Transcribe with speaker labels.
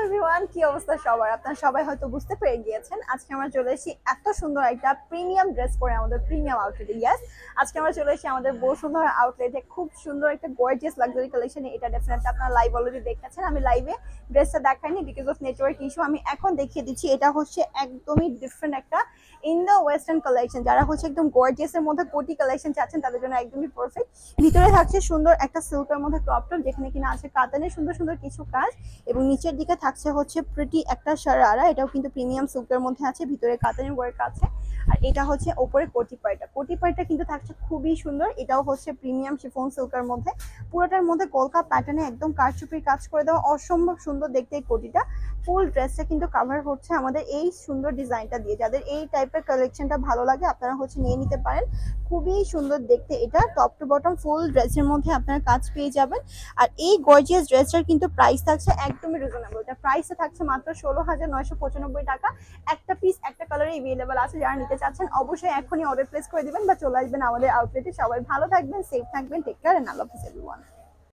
Speaker 1: Everyone, কি অবস্থা সবার? আপনারা সবাই হয়তো বুঝতে পেরে গিয়েছেন আজকে আমরা চলে এসেছি এত সুন্দর একটা প্রিমিয়াম ড্রেস পরে আমাদের প্রিমিয়াম আউটলেটে। ইয়েস, আজকে আমরা চলে এসেছি আমাদের বসুন্ধরা আউটলেটে খুব সুন্দর একটা গর্জিয়াস লাক্সারি কালেকশনে। এটা ডেফিনেটলি আপনারা লাইভ অলরেডি দেখেছেন। আমি লাইভে ড্রেসটা দেখাইনি বিকজ অফ নেটওয়ার্ক ইস্যু। আমি এখন দেখিয়ে দিচ্ছি। এটা হচ্ছে একদমই ডিফারেন্ট একটা ইন্দো ওয়েস্টার্ন কালেকশন। যারা হচ্ছে একদম গর্জিয়াসের মধ্যে কোটি কালেকশন চাচ্ছেন তাদের জন্য একদমই পারফেক্ট। ভিতরে থাকছে সুন্দর একটা সিল্কের মধ্যে ক্রপ টপ, যেখানে কিনা আছে কাতানের সুন্দর সুন্দর কিছু কাজ, এবং নিচের দিকে থাকছে হচ্ছে প্রিটি একটা শারারা। এটাও কিন্তু প্রিমিয়াম সিল্কের মধ্যে আছে, ভিতরে কাতানের ওয়ার্ক আছে। আর এটা হচ্ছে ওপরে কোটি পাইটা কিন্তু থাকছে খুবই সুন্দর। এটাও হচ্ছে প্রিমিয়াম শিফন সিল্কের মধ্যে, পুরোটার মধ্যে কলকা প্যাটার্নে একদম কারচুপির কাজ করে দেওয়া, অসম্ভব সুন্দর দেখতে এই কোটিটা। ফুল ড্রেসটা কিন্তু কাভার হচ্ছে আমাদের এই সুন্দর ডিজাইনটা দিয়ে। যাদের এই টাইপের কালেকশনটা ভালো লাগে আপনারা হচ্ছে নিয়ে নিতে পারেন। খুবই সুন্দর দেখতে এটা, টপ টু বটম ফুল ড্রেসের মধ্যে আপনারা কাজ পেয়ে যাবেন। আর এই গর্জিয়াস ড্রেসটার কিন্তু প্রাইস থাকছে একদমই রিজনেবল। এটা প্রাইসে থাকছে মাত্র 16,995 টাকা। একটা পিস একটা কালারে এভেলেবেল আছে। যারা নিতে চাচ্ছেন অবশ্যই এখনই অর্ডার প্লেস করে দিবেন বা চলে আসবেন আমাদের আউটলেটে। সবাই ভালো থাকবেন, সেফ থাকবেন, টেক কেয়ার এন্ড আল্লাহ হাফেজ এভরিওয়ান।